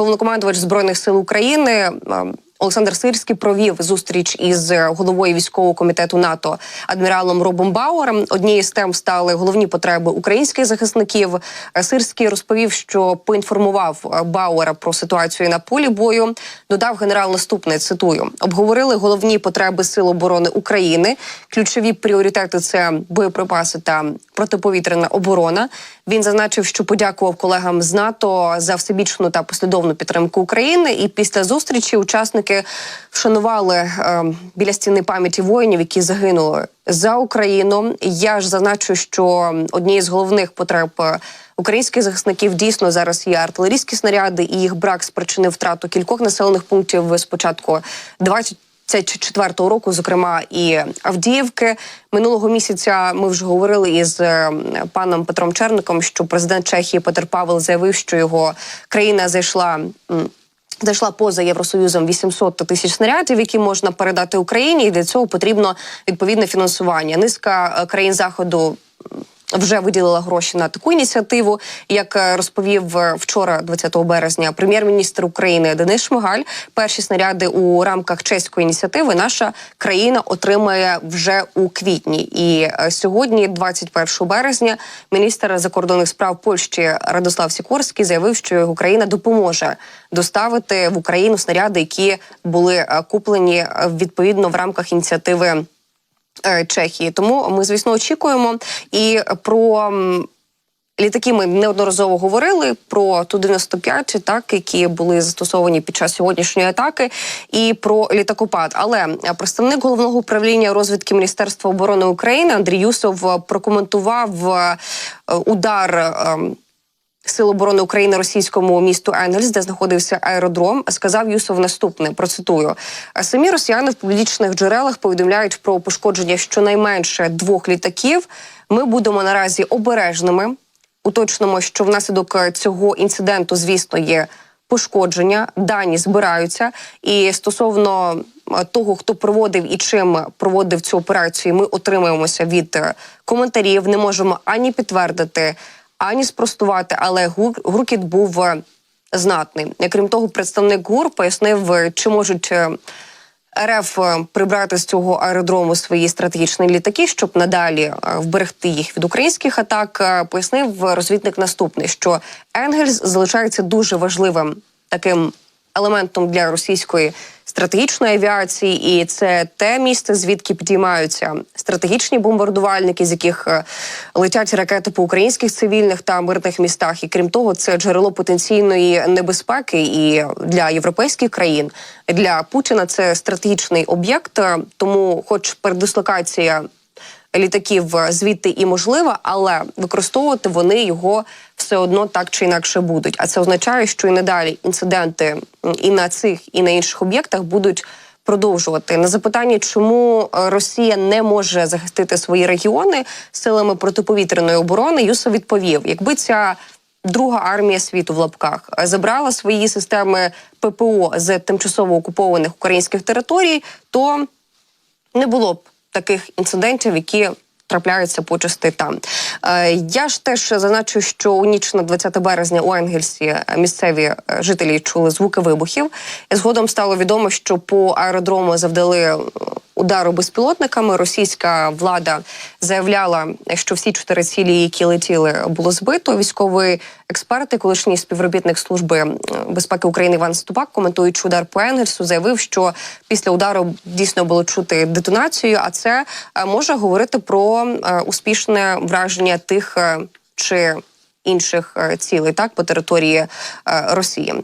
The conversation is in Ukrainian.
Головнокомандувач Збройних сил України Олександр Сирський провів зустріч із головою військового комітету НАТО адміралом Робом Бауером. Однією з тем стали головні потреби українських захисників. Сирський розповів, що поінформував Бауера про ситуацію на полі бою. Додав генерал наступне, цитую: «Обговорили головні потреби Сил оборони України. Ключові пріоритети – це боєприпаси та протиповітряна оборона». Він зазначив, що подякував колегам з НАТО за всебічну та послідовну підтримку України. І після зустрічі учасники вшанували біля стіни пам'яті воїнів, які загинули за Україну. Я ж зазначу, що однією з головних потреб українських захисників дійсно зараз є артилерійські снаряди, і їх брак спричинив втрату кількох населених пунктів з початку 2024 року, зокрема і Авдіївки. Минулого місяця ми вже говорили із паном Петром Черником, що президент Чехії Петр Павел заявив, що його країна зайшла поза Євросоюзом 800 тисяч снарядів, які можна передати Україні, і для цього потрібно відповідне фінансування. Низка країн Заходу вже виділила гроші на таку ініціативу. Як розповів вчора, 20 березня, прем'єр-міністр України Денис Шмигаль, перші снаряди у рамках чеської ініціативи наша країна отримає вже у квітні. І сьогодні, 21 березня, міністр закордонних справ Польщі Радослав Сікорський заявив, що його країна допоможе доставити в Україну снаряди, які були куплені відповідно в рамках ініціативи Чехії. Тому ми, звісно, очікуємо. І про літаки ми неодноразово говорили, про Ту-95, так, які були застосовані під час сьогоднішньої атаки, і про літакопад. Але представник Головного управління розвідки Міністерства оборони України Андрій Юсов прокоментував удар Сил оборони України російському місту Енгельс, де знаходився аеродром. Сказав Юсов наступне, процитую: «Самі росіяни в публічних джерелах повідомляють про пошкодження щонайменше 2 літаків. Ми будемо наразі обережними. Уточнимо, що внаслідок цього інциденту, звісно, є пошкодження, дані збираються. І стосовно того, хто проводив і чим проводив цю операцію, ми отримуємося від коментарів. Не можемо ані підтвердити, ані спростувати, але гуркіт був знатний». Крім того, представник ГУР пояснив, чи можуть РФ прибрати з цього аеродрому свої стратегічні літаки, щоб надалі вберегти їх від українських атак. Пояснив розвідник наступне, що Енгельс залишається дуже важливим таким елементом для російської стратегічної авіації, і це те місце, звідки підіймаються стратегічні бомбардувальники, з яких летять ракети по українських цивільних та мирних містах. І крім того, це джерело потенційної небезпеки і для європейських країн. Для Путіна це стратегічний об'єкт, тому хоч передислокація літаків звідти і можлива, але використовувати вони його все одно так чи інакше будуть. А це означає, що і надалі інциденти і на цих, і на інших об'єктах будуть продовжувати. На запитання, чому Росія не може захистити свої регіони силами протиповітряної оборони, Юсов відповів: якби ця друга армія світу в лапках забрала свої системи ППО з тимчасово окупованих українських територій, то не було б таких інцидентів, які трапляються почасти там. Я ж теж зазначу, що у ніч на 20 березня у Енгельсі місцеві жителі чули звуки вибухів. І згодом стало відомо, що по аеродрому завдали удару безпілотниками. Російська влада заявляла, що всі 4 цілі, які летіли, було збито. Військовий експерт і колишній співробітник Служби безпеки України Іван Ступак, коментуючи удар по Енгельсу, заявив, що після удару дійсно було чути детонацію, а це може говорити про успішне враження тих чи інших цілей, так, по території Росії.